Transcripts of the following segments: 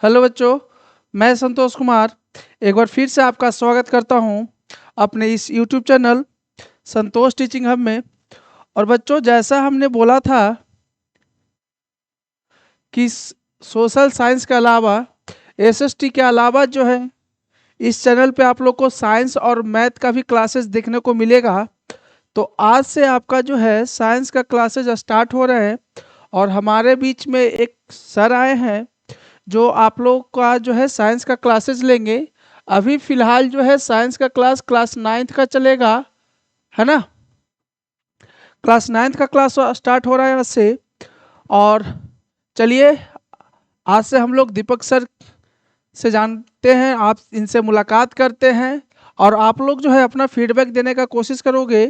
Hello बच्चों, मैं संतोष कुमार एक बार फिर से आपका स्वागत करता हूं अपने इस यूट्यूब चैनल संतोष टीचिंग हब में। और बच्चों, जैसा हमने बोला था कि सोशल साइंस के अलावा एसएसटी के अलावा जो है इस चैनल पे आप लोग को साइंस और मैथ का भी क्लासेस देखने को मिलेगा। तो आज से आपका जो है साइंस का क्लासेस स्टार्ट हो रहे हैं और हमारे बीच में एक सर आए हैं जो आप लोग का जो है साइंस का क्लासेस लेंगे। अभी फ़िलहाल जो है साइंस का क्लास 9th का चलेगा, है ना। क्लास 9th का क्लास स्टार्ट हो रहा है आज से। और चलिए, आज से हम लोग दीपक सर से जानते हैं, आप इनसे मुलाकात करते हैं और आप लोग जो है अपना फीडबैक देने का कोशिश करोगे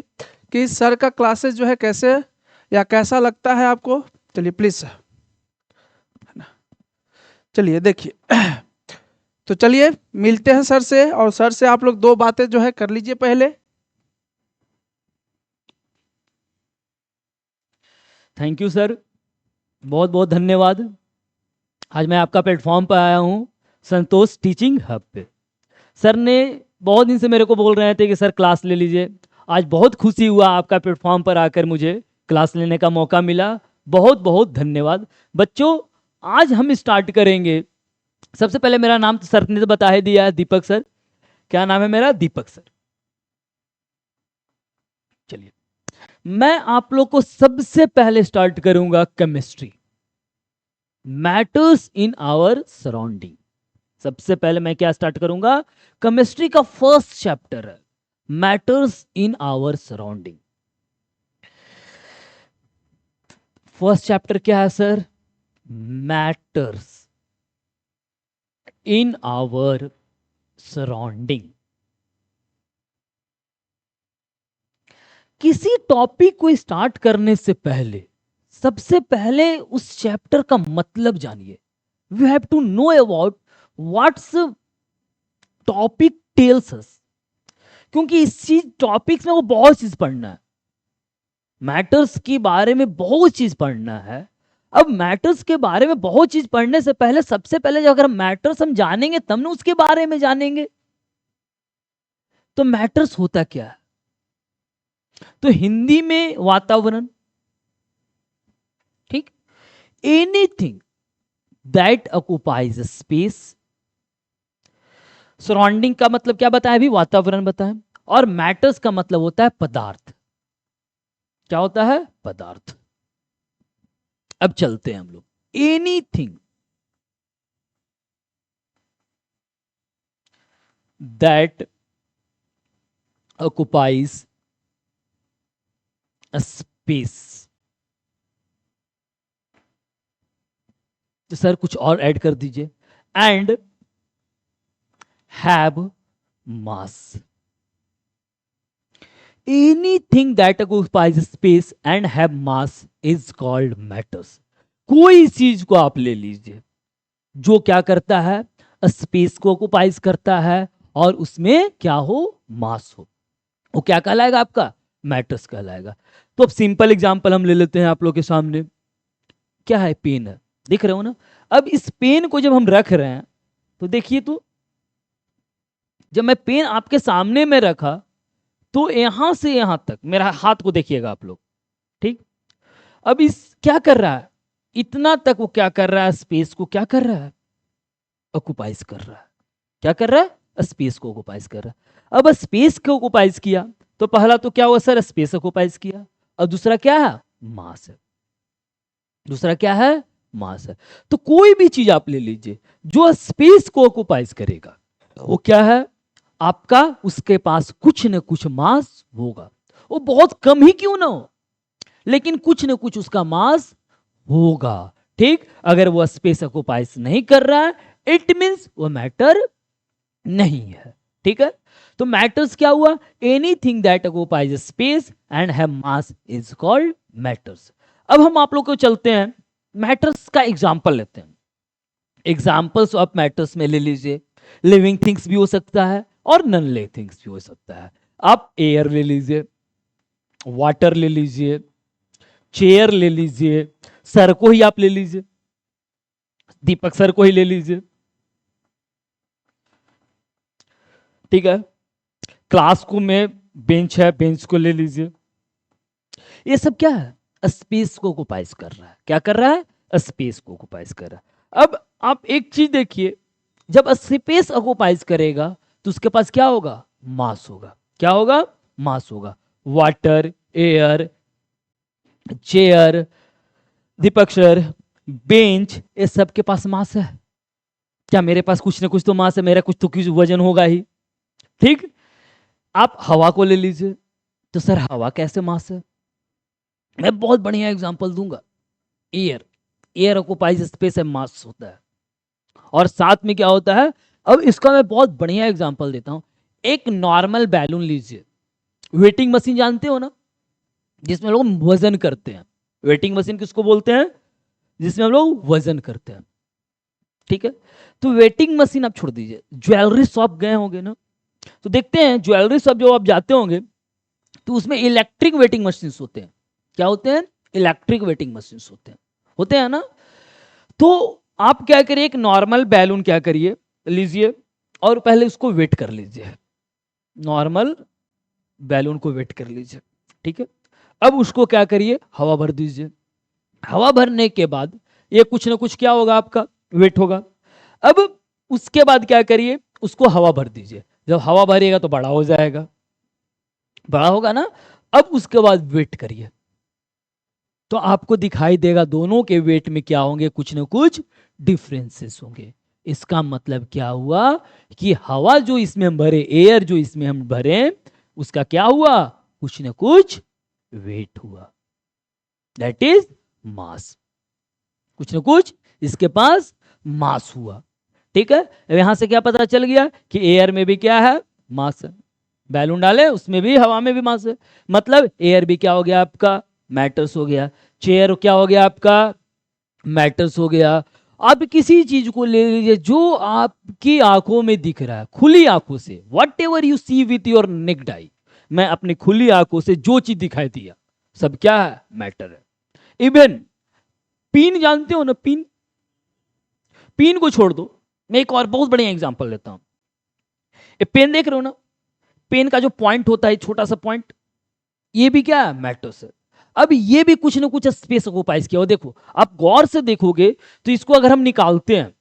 कि सर का क्लासेस जो है कैसे या कैसा लगता है आपको। चलिए प्लीज़ सर, चलिए देखिए। तो चलिए मिलते हैं सर से, और सर से आप लोग दो बातें जो है कर लीजिए पहले। थैंक यू सर, बहुत बहुत धन्यवाद। आज मैं आपका प्लेटफॉर्म पर आया हूँ संतोष टीचिंग हब पे। सर ने बहुत दिन से मेरे को बोल रहे थे कि सर क्लास ले लीजिए। आज बहुत खुशी हुआ आपका प्लेटफॉर्म पर आकर मुझे क्लास लेने का मौका मिला। बहुत बहुत धन्यवाद। बच्चों, आज हम स्टार्ट करेंगे। सबसे पहले मेरा नाम तो सर ने तो बता ही दिया है, दीपक सर। क्या नाम है मेरा? दीपक सर। चलिए, मैं आप लोग को सबसे पहले स्टार्ट करूंगा chemistry, matters in our surrounding. सबसे पहले मैं क्या स्टार्ट करूंगा? केमिस्ट्री का फर्स्ट चैप्टर है matters in our surrounding. First chapter क्या है sir? Matters in our surrounding. किसी टॉपिक को स्टार्ट करने से पहले सबसे पहले उस चैप्टर का मतलब जानिए। We have to know about what's topic tells us, क्योंकि इस चीज टॉपिक्स में वो बहुत चीज पढ़ना है। मैटर्स के बारे में बहुत चीज पढ़ना है। अब मैटर्स के बारे में बहुत चीज पढ़ने से पहले सबसे पहले जो अगर मैटर्स हम जानेंगे तब ना उसके बारे में जानेंगे। तो मैटर्स होता क्या है? तो हिंदी में वातावरण, ठीक, anything that occupies space. Surrounding का मतलब क्या बताया? अभी वातावरण बताया। और मैटर्स का मतलब होता है पदार्थ। क्या होता है? पदार्थ। अब चलते हैं हम लोग। Anything that occupies a space। तो सर कुछ और ऐड कर दीजिए। And have mass. Anything that occupies space and have mass is called matters। कोई चीज को आप ले लीजिए जो क्या करता है? स्पेस को ऑक्युपाइज करता है और उसमें क्या हो? मास हो। वो क्या कहलाएगा? आपका मैटर्स कहलाएगा। तो अब सिंपल एग्जांपल हम ले लेते हैं आप लोग के सामने। क्या है? पेन है, दिख रहे हो ना। अब इस पेन को जब हम रख रहे हैं तो देखिए, तो जब मैं पेन आपके सामने में रखा तो यहां से यहां तक मेरा हाथ को देखिएगा आप लोग, ठीक। अब इस क्या कर रहा है? इतना तक वो क्या कर रहा है? स्पेस को क्या कर रहा है? ऑक्युपाइज कर रहा है। क्या कर रहा है? स्पेस को ऑक्युपाइज कर रहा है। अब स्पेस को ऑक्युपाइज किया तो पहला तो क्या हुआ सर? स्पेस ऑक्युपाइज किया। और दूसरा क्या है? मास है। दूसरा क्या है? मास है। तो कोई भी चीज आप ले लीजिए जो स्पेस को ऑक्युपाइज करेगा, वो क्या है? आपका उसके पास कुछ न कुछ मास होगा। वो बहुत कम ही क्यों ना हो, लेकिन कुछ न कुछ उसका मास होगा, ठीक। अगर वो स्पेस ऑक्युपाइज नहीं कर रहा है, इट मींस वो मैटर नहीं है, ठीक है। तो मैटर्स क्या हुआ? Anything that occupies space and have mass is called matters. अब हम आप लोग को चलते हैं, मैटर्स का एग्जांपल लेते हैं। एग्जांपल्स ऑफ मैटर्स में ले लीजिए, लिविंग थिंग्स भी हो सकता है और नॉन लिविंग थिंग्स भी हो सकता है। आप एयर ले लीजिए, वाटर ले लीजिए, चेयर ले लीजिए, सर को ही आप ले लीजिए, दीपक सर को ही ले लीजिए, ठीक है। क्लास को में बेंच है, बेंच को ले लीजिए। ये सब क्या है? स्पेस को ऑक्युपाइज कर रहा है। क्या कर रहा है? स्पेस को ऑक्युपाइज कर रहा है। अब आप एक चीज देखिए, जब स्पेस ऑक्युपाइज करेगा तो उसके पास क्या होगा? मास होगा। क्या होगा? मास होगा। वाटर, एयर, चेयर, दीपक सर, बेंच, ये सब के पास मास है। क्या मेरे पास कुछ ना कुछ तो मास है, मेरा कुछ तो कुछ वजन होगा ही। ठीक। आप हवा को ले लीजिए, तो सर हवा कैसे मास है? मैं बहुत बढ़िया एग्जांपल दूंगा। एयर, एयर ऑक्युपाइज स्पेस है, मास होता है। और साथ में क्या होता है? अब इसका मैं बहुत बढ़िया एग्जांपल देता हूं। एक नॉर्मल बैलून लीजिए, वेटिंग मशीन जानते हो ना, जिसमें लोग वजन करते हैं। वेटिंग मशीन किसको बोलते हैं? जिसमें हम लोग वजन करते हैं। ठीक है। तो वेटिंग मशीन आप छोड़ दीजिए, ज्वेलरी शॉप गए होंगे ना, तो देखते हैं ज्वेलरी शॉप जो आप जाते होंगे तो उसमें इलेक्ट्रिक वेटिंग मशीन होते हैं। क्या होते हैं? इलेक्ट्रिक वेटिंग मशीन होते हैं ना। तो आप क्या करिए, एक नॉर्मल बैलून क्या करिए, लीजिए और पहले उसको वेट कर लीजिए। नॉर्मल बैलून को वेट कर लीजिए। ठीक है। अब उसको क्या करिए, हवा भर दीजिए। हवा भरने के बाद ये कुछ ना कुछ क्या होगा? आपका वेट होगा। अब उसके बाद क्या करिए, उसको हवा भर दीजिए। जब हवा भरेगा तो बड़ा हो जाएगा, बड़ा होगा ना। अब उसके बाद वेट करिए, तो आपको दिखाई देगा दोनों के वेट में क्या होंगे? कुछ ना कुछ डिफरेंसेस होंगे। इसका मतलब क्या हुआ कि हवा जो इसमें हम भरे, एयर जो इसमें हम भरे, उसका क्या हुआ? कुछ ना कुछ वेट हुआ। That is mass. कुछ ना कुछ इसके पास मास हुआ। ठीक है। अब यहां से क्या पता चल गया कि एयर में भी क्या है? मास है। बैलून डाले उसमें भी, हवा में भी मास है। मतलब एयर भी क्या हो गया आपका? मैटर्स हो गया। चेयर क्या हो गया आपका? मैटर्स हो गया। आप किसी चीज को ले लीजिए जो आपकी आंखों में दिख रहा है, खुली आंखों से, whatever you see with your naked eye, मैं अपनी खुली आंखों से जो चीज दिखाई दिया सब क्या है? मैटर है। इवन पिन जानते हो ना, पिन, पिन को छोड़ दो, मैं एक और बहुत बढ़िया एग्जांपल लेता हूं। ये पेन देख रहे हो ना, पेन का जो पॉइंट होता है, छोटा सा पॉइंट, ये भी क्या है? मैटर्स है। अब ये भी कुछ ना कुछ स्पेस ऑक्युपाइज किया हो। देखो, आप गौर से देखोगे तो इसको अगर हम निकालते हैं,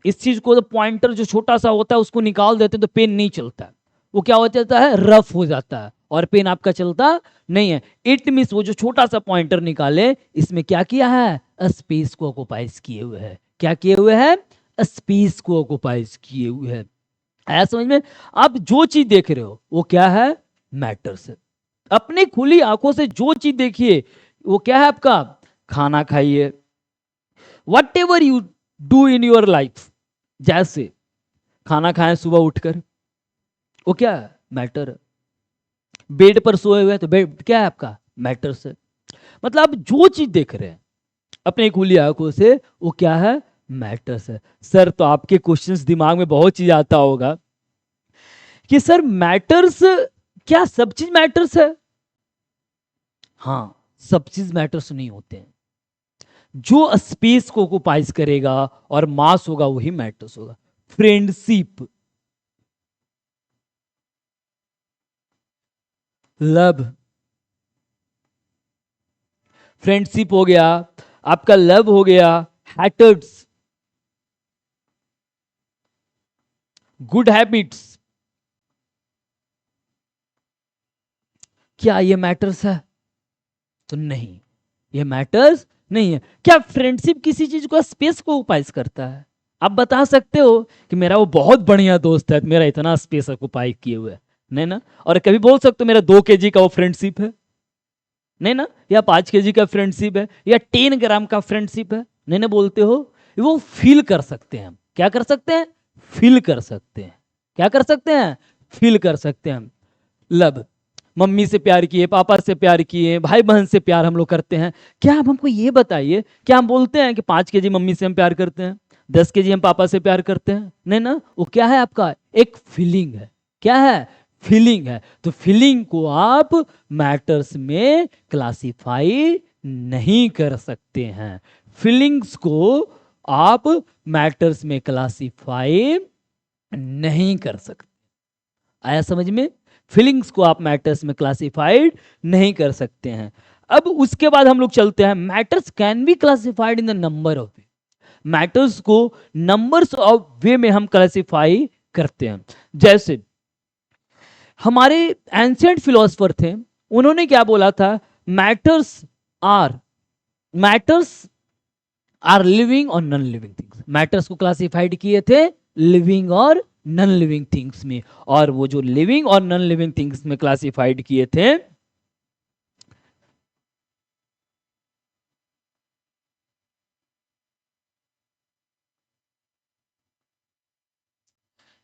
इस चीज को, तो पॉइंटर जो छोटा सा होता है उसको निकाल देते हैं तो पेन नहीं चलता है। वो क्या हो जाता है? रफ हो जाता है और पेन आपका चलता नहीं है। इट मींस वो जो छोटा सा पॉइंटर निकाले, इसमें क्या किया है? स्पेस को ऑक्युपाइज किए हुए है। क्या किए हुए है? स्पेस को ऑक्युपाइज किए हुए है। आया समझ में? आप जो चीज देख रहे हो वो क्या है? मैटर्स है। अपनी खुली आंखों से जो चीज देखिए वो क्या है आपका? खाना खाइए, what ever you do in your life, जैसे खाना खाएं सुबह उठकर, वो क्या है? मैटर है। बेड पर सोए हुए तो बेड क्या है आपका? मैटर्स है। मतलब आप जो चीज देख रहे हैं अपनी खुली आंखों से वो क्या है? मैटर्स है। सर तो आपके क्वेश्चंस दिमाग में बहुत चीज आता होगा कि सर मैटर्स, क्या सब चीज मैटर्स है? हाँ, सब चीज मैटर्स नहीं होते हैं। जो स्पेस को ऑक्युपाइज करेगा और मास होगा वही मैटर्स होगा। फ्रेंडशिप, लव, फ्रेंडशिप हो गया आपका, लव हो गया, हैटर्स, गुड हैबिट्स, क्या ये मैटर्स है? तो नहीं, ये मैटर्स नहीं है। क्या फ्रेंडशिप किसी चीज को स्पेस को ऑक्युपाइज करता है? आप बता सकते हो कि मेरा वो बहुत बढ़िया दोस्त है, मेरा इतना स्पेस ऑक्युपाई किए हुए है? नहीं ना। और कभी बोल सकते हो मेरा 2 kg का वो फ्रेंडशिप है? नहीं ना। या 5 kg का फ्रेंडशिप है, या 10 ग्राम का फ्रेंडशिप है? नहीं ना बोलते हो। वो फील कर सकते हैं हम। क्या कर सकते हैं? फील कर सकते हैं। क्या कर सकते हैं? फील कर सकते हैं। लव, मम्मी से प्यार किए, पापा से प्यार किए, भाई बहन से प्यार हम लोग करते हैं। क्या आप हमको ये बताइए, क्या हम बोलते हैं कि 5 kg मम्मी से हम प्यार करते हैं, 10 kg हम पापा से प्यार करते हैं? नहीं ना। वो क्या है आपका? एक फीलिंग है। क्या है? फीलिंग है। तो फीलिंग को आप मैटर्स में क्लासिफाई नहीं कर सकते हैं। फीलिंग्स को आप मैटर्स में क्लासिफाई नहीं कर सकते। आया समझ में? फीलिंग्स को आप मैटर्स में क्लासिफाइड नहीं कर सकते हैं। अब उसके बाद हम लोग चलते हैं, matters can be classified in the number of way. Matters को नंबर्स ऑफ वे में हम क्लासिफाई करते हैं। जैसे हमारे एंशिएंट फिलोसफर थे, उन्होंने क्या बोला था, matters are matters are living और नॉन लिविंग थिंग्स। मैटर्स को क्लासिफाइड किए थे लिविंग और नॉन लिविंग थिंग्स में, और वो जो लिविंग और नॉन लिविंग थिंग्स में क्लासिफाइड किए थे,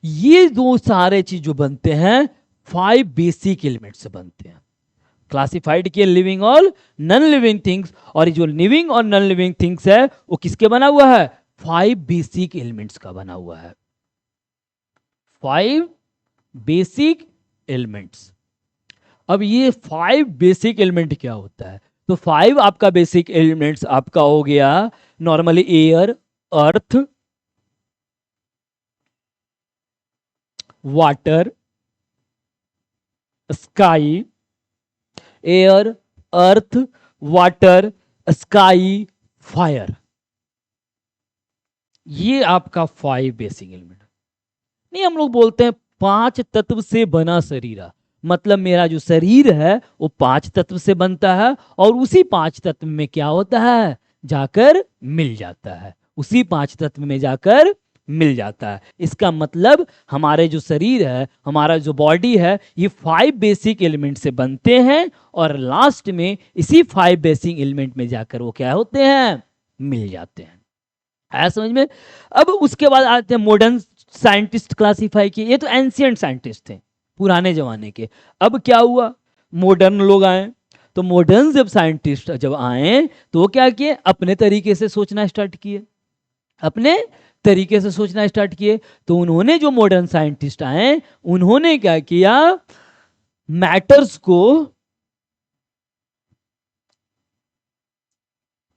ये दो सारे चीज जो बनते हैं 5 बेसिक एलिमेंट से बनते हैं। क्लासिफाइड किए लिविंग और नॉन लिविंग थिंग्स, और जो लिविंग और नॉन लिविंग थिंग्स है वो किसके बना हुआ है? 5 बेसिक एलिमेंट्स का बना हुआ है। 5 बेसिक एलिमेंट्स। अब ये 5 बेसिक एलिमेंट क्या होता है? तो 5 आपका बेसिक एलिमेंट्स आपका हो गया नॉर्मली एयर, अर्थ, वाटर, स्काई, एयर, अर्थ, वाटर, स्काई, फायर। ये आपका 5 बेसिक एलिमेंट। नहीं, हम लोग बोलते हैं 5 तत्व से बना शरीर है, मतलब मेरा जो शरीर है वो 5 तत्व से बनता है, और उसी 5 तत्व में क्या होता है? जाकर मिल जाता है, उसी 5 तत्व में जाकर मिल जाता है। इसका मतलब हमारे जो शरीर है, हमारा जो बॉडी है, ये 5 बेसिक एलिमेंट से बनते हैं, और लास्ट में इसी 5 बेसिक एलिमेंट में जाकर वो क्या होते हैं? मिल जाते हैं। आया समझ में? अब उसके बाद आते हैं मॉडर्न साइंटिस्ट क्लासिफाई किए। ये तो एंशियंट साइंटिस्ट थे, पुराने जमाने के। अब क्या हुआ? मॉडर्न लोग आए। तो मॉडर्न जब साइंटिस्ट जब आए तो वो क्या किए? अपने तरीके से सोचना स्टार्ट किए, अपने तरीके से सोचना स्टार्ट किए। तो उन्होंने, जो मॉडर्न साइंटिस्ट आए, उन्होंने क्या किया? मैटर्स को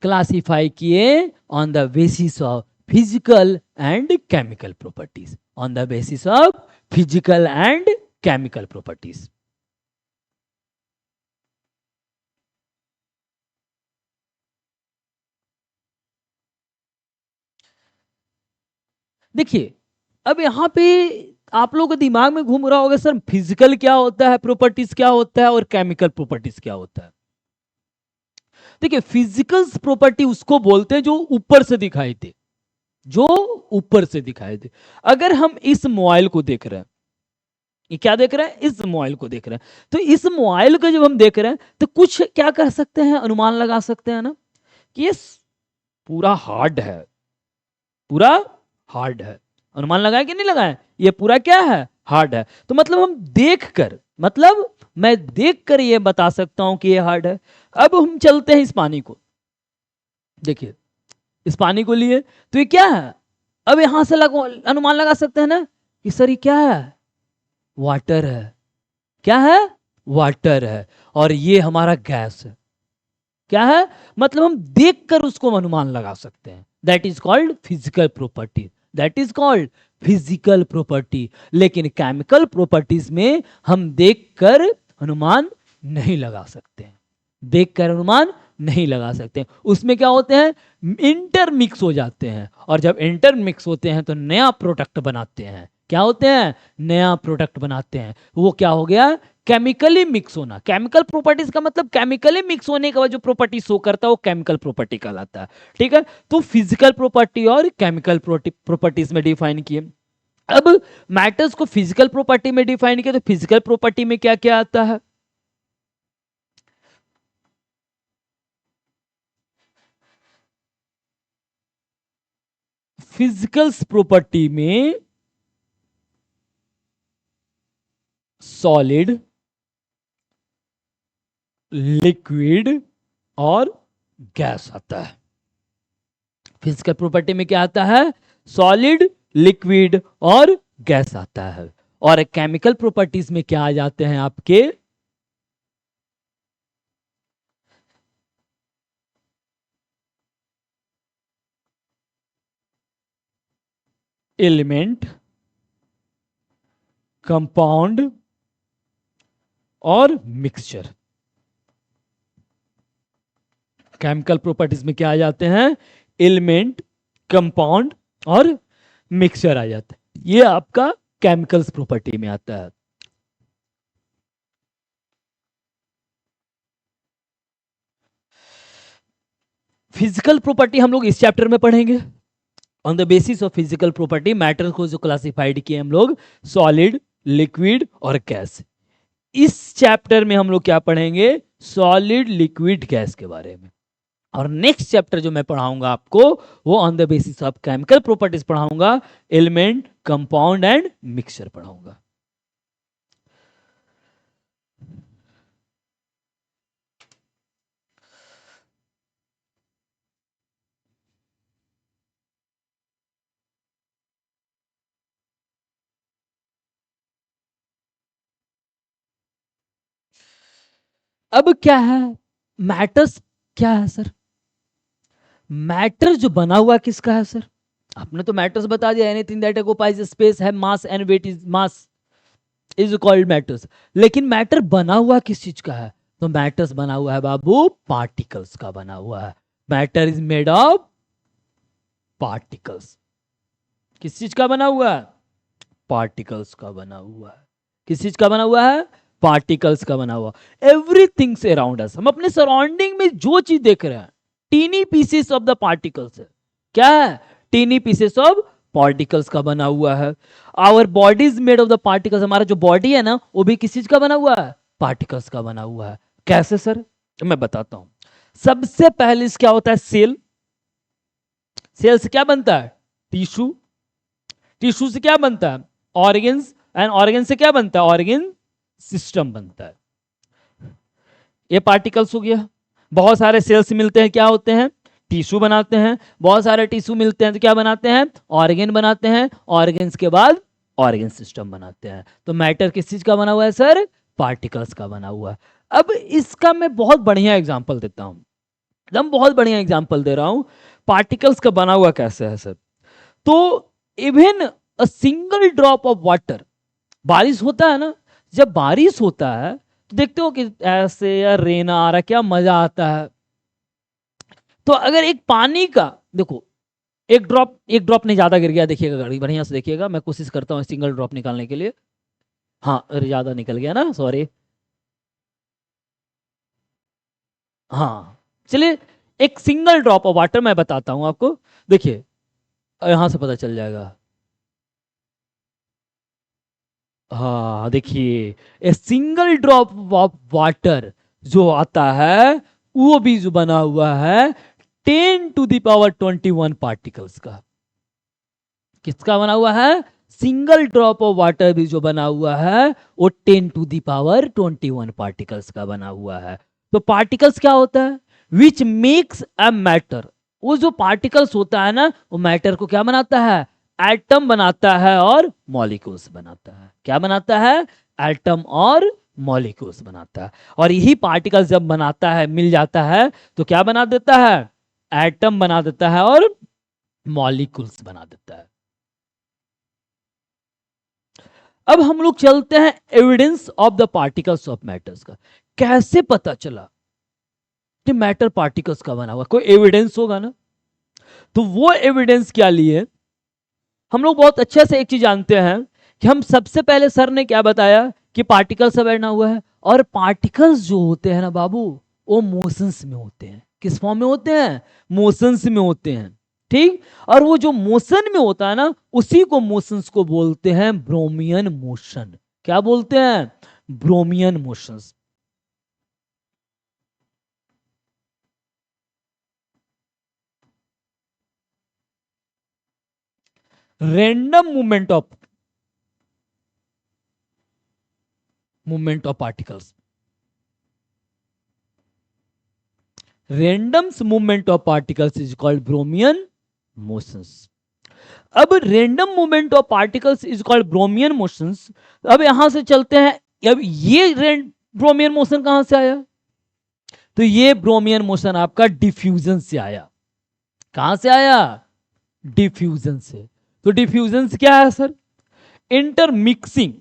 क्लासिफाई किए on the basis of physical and chemical properties, on the basis of physical and chemical properties. देखिए, अब यहां पे आप लोगों के दिमाग में घूम रहा होगा, सर फिजिकल क्या होता है, प्रॉपर्टीज क्या होता है, और केमिकल प्रॉपर्टीज क्या होता है। देखिए, फिजिकल प्रॉपर्टी उसको बोलते हैं जो ऊपर से दिखाई दे, जो ऊपर से दिखाई दे। अगर हम इस मोबाइल को देख रहे हैं, ये क्या देख रहे हैं? इस मोबाइल को देख रहे हैं। तो इस मोबाइल को जब हम देख रहे हैं तो कुछ क्या कर सकते हैं? अनुमान लगा सकते हैं ना कि ये पूरा हार्ड है, पूरा हार्ड है। अनुमान लगाए कि नहीं लगाए? ये पूरा क्या है? हार्ड है। तो मतलब हम देख कर, मतलब मैं देख कर ये बता सकता हूं कि ये हार्ड है। अब हम चलते हैं इस पानी को, देखिए इस पानी को लिए, तो ये क्या है? अब यहां से अनुमान लगा सकते हैं ना कि सर ये क्या है? वाटर है। क्या है? वाटर है। और ये हमारा गैस है। क्या है? मतलब हम देखकर उसको अनुमान लगा सकते हैं। That is called physical property, that is called physical property. लेकिन केमिकल प्रॉपर्टीज में हम देखकर अनुमान नहीं लगा सकते हैं, देखकर अनुमान नहीं लगा सकते। उसमें क्या होते हैं? इंटरमिक्स हो जाते हैं, और जब इंटरमिक्स होते हैं तो नया प्रोडक्ट बनाते हैं। क्या होते हैं? नया प्रोडक्ट बनाते हैं। वो क्या हो गया? केमिकली मिक्स होना। केमिकल प्रॉपर्टीज का मतलब केमिकली मिक्स होने के बाद जो प्रॉपर्टी शो करता है वो केमिकल प्रॉपर्टी कहलाता है। ठीक है, तो फिजिकल प्रॉपर्टी और केमिकल प्रॉपर्टीज में डिफाइन किए। अब मैटर्स को फिजिकल प्रॉपर्टी में डिफाइन किया, तो फिजिकल प्रॉपर्टी में क्या क्या आता है? फिजिकल्स प्रॉपर्टी में सॉलिड, लिक्विड और गैस आता है। फिजिकल प्रॉपर्टी में क्या आता है? सॉलिड, लिक्विड और गैस आता है। और केमिकल प्रॉपर्टीज में क्या आ जाते हैं आपके? एलिमेंट, कंपाउंड और मिक्सचर। केमिकल प्रॉपर्टीज में क्या आ जाते हैं? एलिमेंट, कंपाउंड और मिक्सचर आ जाते हैं। ये आपका केमिकल्स प्रॉपर्टी में आता है। फिजिकल प्रॉपर्टी हम लोग इस चैप्टर में पढ़ेंगे। On the basis of physical property matter को जो क्लासिफाइड किए हम लोग, सॉलिड, लिक्विड और गैस। इस चैप्टर में हम लोग क्या पढ़ेंगे? सॉलिड, लिक्विड, गैस के बारे में। और नेक्स्ट चैप्टर जो मैं पढ़ाऊंगा आपको, वो on the basis of chemical properties पढ़ाऊंगा, एलिमेंट, कंपाउंड एंड मिक्सचर पढ़ाऊंगा। अब क्या है मैटर्स? क्या है सर? मैटर जो बना हुआ किसका है सर? आपने तो मैटर्स बता दिया, anything that occupies space, have mass and weight is mass is called matters. लेकिन मैटर बना हुआ किस चीज का है? तो मैटर्स बना हुआ है बाबू पार्टिकल्स का बना हुआ है। Matter is made of particles. किस चीज का बना हुआ है? पार्टिकल्स का बना हुआ है। किस चीज का बना हुआ है? पार्टिकल्स का बना हुआ। एवरीथिंग अराउंड अस, हम अपने सराउंडिंग में जो चीज देख रहे हैं, tiny pieces of the particles है। क्या है? टीनी पीसेस ऑफ पार्टिकल्स का बना हुआ है। Our body is made of the particles. हमारा जो बॉडी है ना, वो भी किस चीज का बना हुआ है? पार्टिकल्स का बना हुआ है। कैसे सर? मैं बताता हूं। सबसे पहले क्या होता है? सेल। सेल से क्या बनता है? टिश्यू। टिश्यू से क्या बनता है? ऑर्गन्स। एंड ऑर्गन से क्या बनता है? ऑर्गन सिस्टम बनता है। ये पार्टिकल्स हो गया। बहुत सारे सेल्स मिलते हैं, क्या होते हैं? टिश्यू बनाते हैं। बहुत सारे टिश्यू मिलते हैं तो क्या बनाते हैं? ऑर्गन बनाते हैं। ऑर्गन्स के बाद ऑर्गन सिस्टम बनाते हैं। तो मैटर किस चीज का बना हुआ है सर? पार्टिकल्स का बना हुआ है। अब इसका मैं बहुत बढ़िया एग्जांपल देता हूं, एकदम बहुत बढ़िया एग्जांपल दे रहा हूं। पार्टिकल्स का बना हुआ कैसे है सर? तो even a single drop of water, बारिश होता है ना, जब बारिश होता है तो देखते हो कि ऐसे या रेन आ रहा है, क्या मजा आता है। तो अगर एक पानी का देखो, एक ड्रॉप नहीं, ज्यादा गिर गया, देखिएगा गाड़ी बढ़िया से देखिएगा, मैं कोशिश करता हूँ सिंगल ड्रॉप निकालने के लिए। हाँ, अरे ज्यादा निकल गया ना, सॉरी। हाँ, चलिए, एक सिंगल ड्रॉप ऑफ वाटर मैं बताता हूं आपको। देखिए, यहां से पता चल जाएगा। हाँ, देखिए, a single drop of water जो आता है, वो भी जो बना हुआ है 10⁻21 पार्टिकल्स का। किसका बना हुआ है? सिंगल ड्रॉप ऑफ वाटर भी जो बना हुआ है, वो 10⁻21 पार्टिकल्स का बना हुआ है। तो पार्टिकल्स क्या होता है? Which makes a matter. वो जो पार्टिकल्स होता है ना, वो मैटर को क्या बनाता है? एटम बनाता है और मॉलिक्यूल्स बनाता है। क्या बनाता है? एटम और मॉलिक्यूल्स बनाता है। और यही पार्टिकल्स जब बनाता है, मिल जाता है, तो क्या बना देता है? एटम बना देता है और मॉलिक्यूल्स बना देता है। अब हम लोग चलते हैं evidence of the particles of matters का। कैसे पता चला कि मैटर पार्टिकल्स का बना हुआ? कोई एविडेंस होगा ना। तो वो एविडेंस क्या लिए? हम लोग बहुत अच्छे से एक चीज जानते हैं कि हम सबसे पहले सर ने क्या बताया कि पार्टिकल से बना हुआ है। और पार्टिकल्स जो होते हैं ना बाबू, वो मोशंस में होते हैं। किस फॉर्म में होते हैं? मोशंस में होते हैं। ठीक। और वो जो मोशन में होता है ना, उसी को मोशंस को बोलते हैं ब्रोमियन मोशन। क्या बोलते हैं? Brownian motions. Random movement of particles. Random movement of particles is called Brownian motions. अब random movement of particles is called Brownian motions. अब यहां से चलते हैं। अब ये ब्रोमियन मोशन कहां से आया? तो ये ब्रोमियन मोशन आपका डिफ्यूजन से आया। कहां से आया? डिफ्यूजन से। तो डिफ्यूजन क्या है sir? Intermixing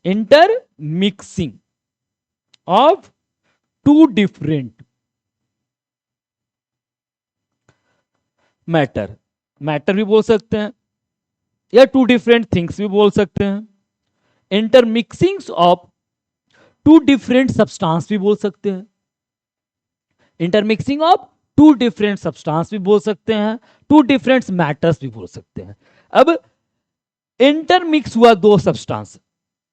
intermixing of two different matter, matter भी बोल सकते हैं या टू डिफरेंट थिंग्स भी बोल सकते हैं, intermixing of two different substance भी बोल सकते हैं, intermixing of two different substance भी बोल सकते हैं, टू डिफरेंट मैटर्स भी बोल सकते हैं। अब इंटरमिक्स हुआ दो सब्सटेंस,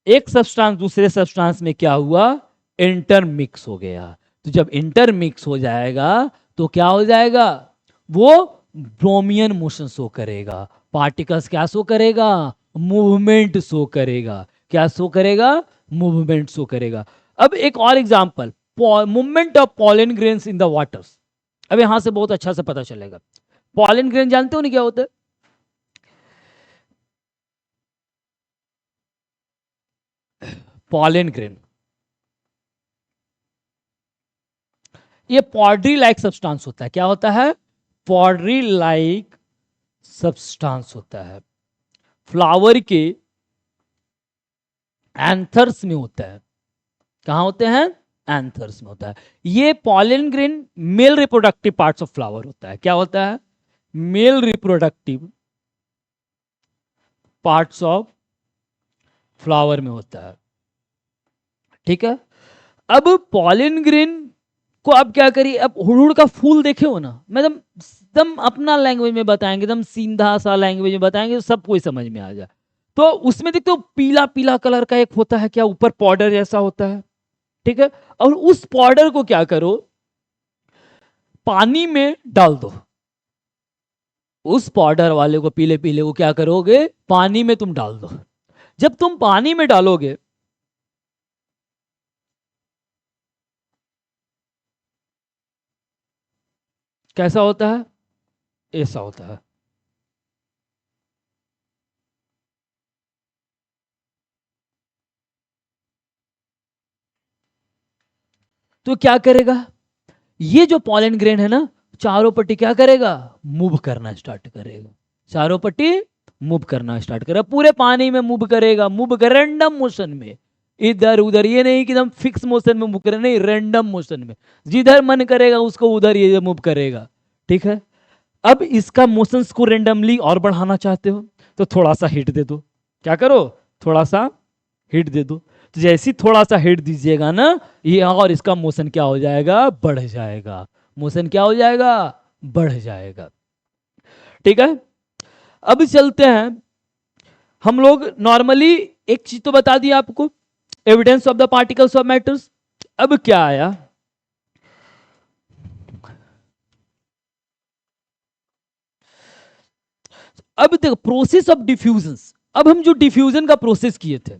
एक सब्सटेंस दूसरे सब्सटेंस में क्या हुआ, इंटरमिक्स हो गया। तो जब इंटरमिक्स हो जाएगा तो क्या हो जाएगा, वो ब्रोमियन मोशन शो करेगा, पार्टिकल्स क्या शो करेगा, मूवमेंट शो करेगा, क्या शो करेगा, मूवमेंट शो करेगा। अब एक और example, movement of pollen grains in the waters. अब यहां से बहुत अच्छा से पता चलेगा, पॉलन ग्रेन जानते हो ना क्या होता है, पॉलन ग्रेन ये पॉडरी लाइक सब्सटेंस होता है, क्या होता है, पॉडरी लाइक सब्सटेंस होता है, फ्लावर के एंथर्स में होता है, कहां होते हैं, एंथर्स में होता है। ये pollen grain male reproductive parts of flower होता है, क्या होता है, male reproductive parts of flower में होता है, ठीक है। अब पॉलन ग्रेन को अब क्या करिए, अब हुड़हुड़ का फूल देखे हो ना, मतलब एकदम अपना लैंग्वेज में बताएंगे, एकदम सीधा सा लैंग्वेज में बताएंगे, सब कोई समझ में आ जाए। तो उसमें देखते हो पीला पीला कलर का एक होता है, क्या ऊपर पाउडर जैसा होता है, ठीक है। और उस पाउडर को क्या करो, पानी में डाल दो, उस पाउडर वाले को पीले पीले को क्या करोगे, पानी में तुम डाल दो। जब तुम पानी में डालोगे कैसा होता है, ऐसा होता है। तो क्या करेगा, ये जो पॉलन ग्रेन है ना, चारों पट्टी क्या करेगा, मूव करना स्टार्ट करेगा, चारों पट्टी मूव करना स्टार्ट करेगा, पूरे पानी में मूव करेगा, मूव कर रैंडम मोशन में, इधर उधर, ये नहीं कि एकदम फिक्स मोशन में मूव करे, नहीं, रैंडम मोशन में, जिधर मन करेगा उसको उधर ये मूव करेगा, ठीक है। अब इसका मोशंस को रेंडमली और बढ़ाना चाहते हो तो थोड़ा सा हिट दे दो, क्या करो, थोड़ा सा हिट दे दो। तो जैसे ही थोड़ा सा हिट दीजिएगा ना, ये और इसका मोशन क्या हो जाएगा, बढ़ जाएगा, मोशन क्या हो जाएगा, बढ़ जाएगा, ठीक है। अब चलते हैं हम लोग, नॉर्मली एक चीज तो बता दी आपको, evidence of the particles of matters. अब क्या आया, अब देखो प्रोसेस ऑफ डिफ्यूजन। अब हम जो डिफ्यूजन का प्रोसेस किए थे,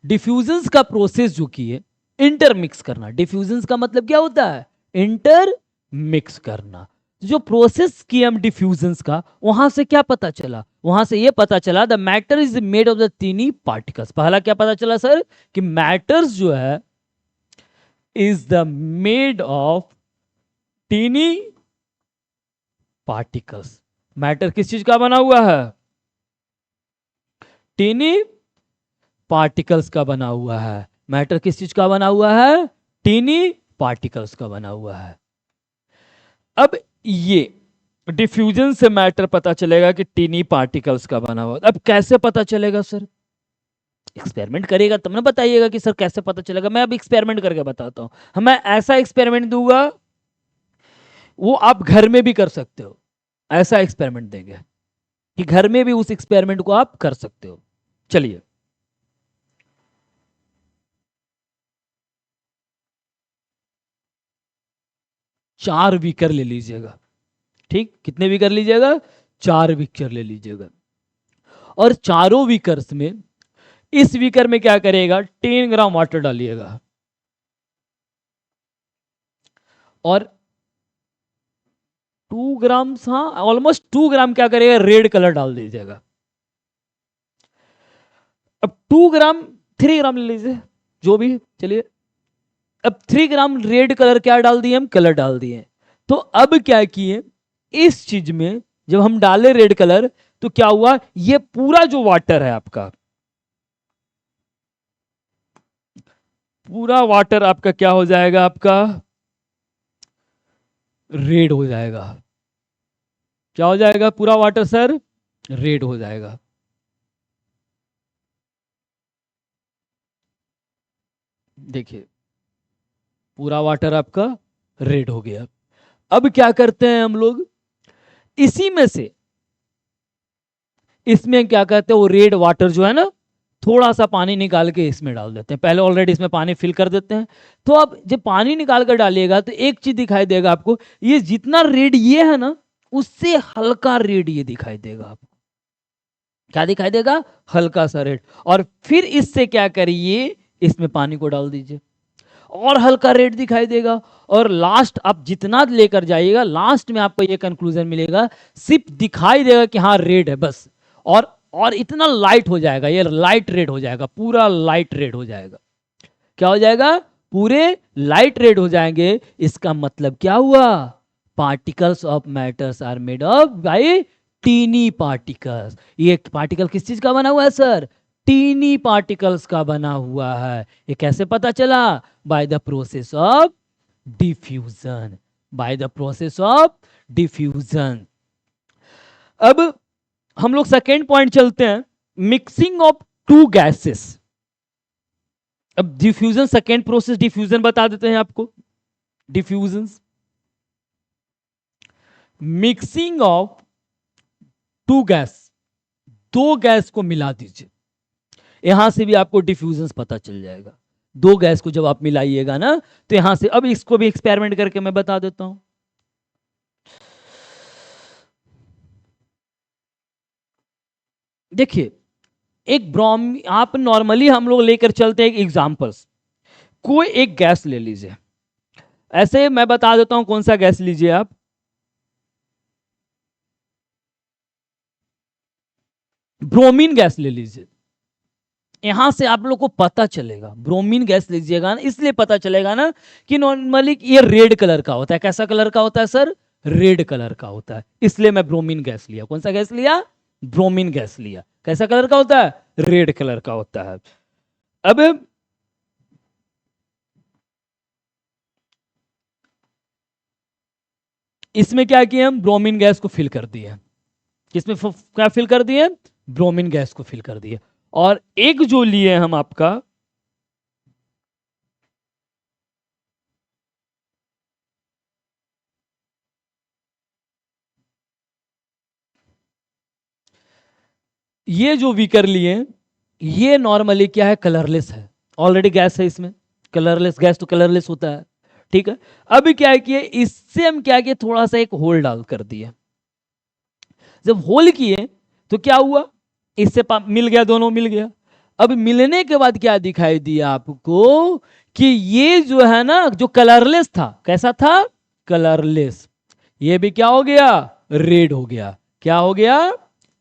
डिफ्यूजन का प्रोसेस जो किए, इंटरमिक्स करना, डिफ्यूजन का मतलब क्या होता है, इंटर मिक्स करना। जो प्रोसेस किया हम डिफ्यूजन का, वहां से क्या पता चला, वहां से ये पता चला the matter is made of the tiny particles. पहला क्या पता चला सर, कि मैटर्स जो है is the made of tiny particles. Matter किस चीज का बना हुआ है, टीनी पार्टिकल्स का बना हुआ है। मैटर किस चीज का बना हुआ है, टीनी पार्टिकल्स का बना हुआ है। अब ये डिफ्यूजन से मैटर पता चलेगा कि टीनी पार्टिकल्स का बना हुआ। अब कैसे पता चलेगा सर, एक्सपेरिमेंट करेगा तब ना बताइएगा कि सर कैसे पता चलेगा। मैं अब एक्सपेरिमेंट करके बताता हूं, मैं ऐसा एक्सपेरिमेंट दूंगा, वो आप घर में भी कर सकते हो, ऐसा एक्सपेरिमेंट देंगे कि घर में भी उस एक्सपेरिमेंट को आप कर सकते हो। चलिए, चार बीकर ले लीजिएगा, ठीक, कितने बीकर लीजिएगा, चार बीकर ले लीजिएगा। और चारों बीकर्स में, इस बीकर में क्या करेगा, 10 ग्राम वाटर डालिएगा, और 2 ग्राम, हाँ ऑलमोस्ट 2 ग्राम क्या करेगा, रेड कलर डाल दीजिएगा। अब 2 ग्राम, 3 ग्राम ले लीजिए, जो भी, चलिए। अब 3 ग्राम रेड कलर क्या डाल दिए, हम कलर डाल दिए। तो अब क्या किए, इस चीज में जब हम डाले रेड कलर, तो क्या हुआ, ये पूरा जो वाटर है आपका, पूरा वाटर आपका क्या हो जाएगा, आपका रेड हो जाएगा। क्या हो जाएगा पूरा वाटर सर, रेड हो जाएगा। देखिए पूरा वाटर आपका रेड हो गया। अब क्या करते हैं हम लोग, इसी में से, इसमें क्या करते हैं, वो रेड वाटर जो है ना, थोड़ा सा पानी निकाल के इसमें डाल देते हैं। पहले ऑलरेडी इसमें पानी फिल कर देते हैं। तो अब जब पानी निकाल कर डालिएगा तो एक चीज दिखाई देगा आपको, ये जितना रेड ये है ना, उससे हल्का रेड ये दिखाई देगा आपको। क्या दिखाई देगा, हल्का सा रेड। और फिर इससे क्या करिए, इसमें पानी को डाल दीजिए और हल्का रेड दिखाई देगा। और लास्ट आप जितना लेकर जाइएगा, लास्ट में आपको ये कंक्लूजन मिलेगा, सिर्फ दिखाई देगा कि हाँ रेड है बस। और इतना लाइट हो जाएगा, ये लाइट रेड हो जाएगा, पूरा लाइट रेड हो जाएगा। क्या हो जाएगा, पूरे लाइट रेड हो जाएंगे। इसका मतलब क्या हुआ, particles of matters are made of by tiny particles. ये पार्टिकल किस चीज का बना हुआ है सर, टीनी पार्टिकल्स का बना हुआ है। ये कैसे पता चला, by the process of diffusion, by the process of diffusion. अब हम लोग सेकेंड पॉइंट चलते हैं, मिक्सिंग ऑफ टू गैसेस। अब डिफ्यूजन सेकेंड प्रोसेस, डिफ्यूजन बता देते हैं आपको। Diffusion, mixing of two gas, दो गैस को मिला दीजिए। यहां से भी आपको डिफ्यूजन पता चल जाएगा। दो गैस को जब आप मिलाइएगा ना, तो यहां से, अब इसको भी एक्सपेरिमेंट करके मैं बता देता हूं। देखिए एक ब्रोम, आप नॉर्मली हम लोग लेकर चलते हैं एग्जांपल्स। कोई एक गैस ले लीजिए, ऐसे मैं बता देता हूं कौन सा गैस लीजिए आप। ब्रोमीन गैस ले लीजिए। यहां से आप लोग को पता चलेगा, ब्रोमीन गैस लीजिएगा ना, इसलिए पता चलेगा ना कि नॉर्मली ये रेड कलर का होता है। कैसा कलर का होता है सर, रेड कलर का होता है। इसलिए मैं ब्रोमीन गैस लिया। कौन सा गैस लिया, ब्रोमीन गैस लिया। कैसा कलर का होता है, रेड कलर का होता है। अब इसमें क्या किया, हम ब्रोमीन गैस को फिल कर दिए। किसमें क्या फिल कर दिए, ब्रोमीन गैस को फिल कर दिए। और एक जो लिए हम आपका, ये जो बीकर लिए, ये नॉर्मली क्या है, कलरलेस है। ऑलरेडी गैस है इसमें, कलरलेस गैस तो कलरलेस होता है, ठीक है। अब क्या है कि इससे हम क्या किए, थोड़ा सा एक होल डाल कर दिए। जब होल किए तो क्या हुआ, इससे मिल गया, दोनों मिल गया। अब मिलने के बाद क्या दिखाई दिया आपको, कि ये जो है ना, जो कलरलेस था, कैसा था, कलरलेस, ये भी क्या हो गया, रेड हो गया। क्या हो गया,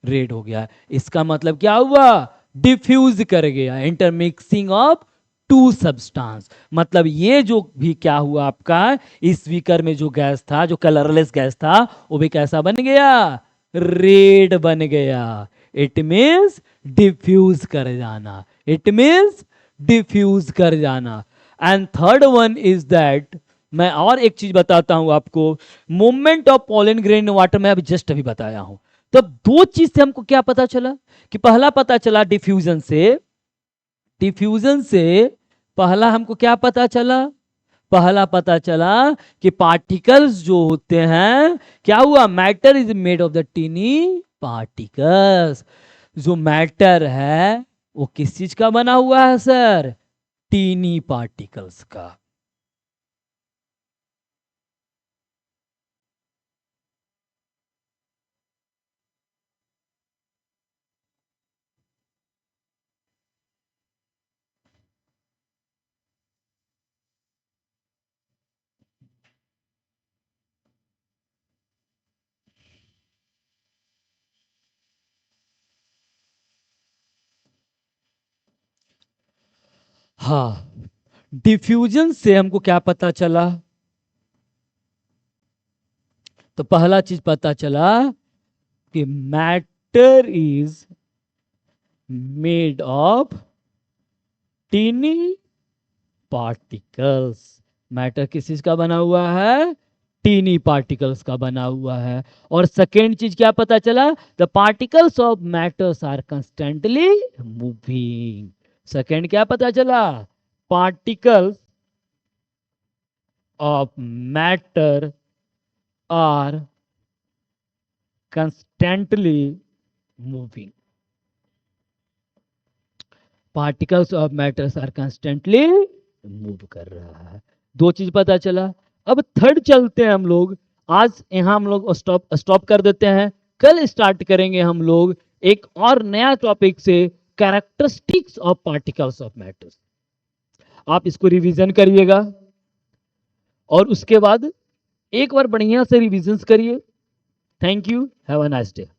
रेड हो गया। इसका मतलब क्या हुआ, डिफ्यूज कर गया, इंटरमिक्सिंग ऑफ टू सब्सटेंस। मतलब ये जो भी क्या हुआ आपका, इस बीकर में जो गैस था, जो कलरलेस गैस था, वो भी कैसा बन गया, रेड बन गया। इट मीन्स डिफ्यूज कर जाना, इट मीन्स डिफ्यूज कर जाना। And third one is that, मैं और एक चीज बताता हूं आपको, movement of pollen grain water में अभी बताया हूं। तो दो चीज से हमको क्या पता चला, कि पहला पता चला डिफ्यूजन से, डिफ्यूजन से पहला हमको क्या पता चला, पहला पता चला कि पार्टिकल्स जो होते हैं, क्या हुआ, matter is made of the tiny particles. जो मैटर है वो किस चीज का बना हुआ है सर, टीनी पार्टिकल्स का। हाँ, डिफ्यूजन से हमको क्या पता चला, तो पहला चीज पता चला कि matter is made of tiny particles. Matter किस चीज का बना हुआ है? टीनी पार्टिकल्स का बना हुआ है। और सेकेंड चीज क्या पता चला? The particles of matters are constantly moving. Second क्या पता चला? Particles of matter are constantly moving. Particles of matters are constantly move कर रहा है। दो चीज पता चला। अब थर्ड चलते हैं हम लोग। आज यहां हम लोग स्टॉप कर देते हैं। कल स्टार्ट करेंगे हम लोग एक और नया टॉपिक से, characteristics of particles of matters. आप इसको रिवीजन करिएगा और उसके बाद एक बार बढ़िया से रिवीजन करिए। Thank you, have a nice day.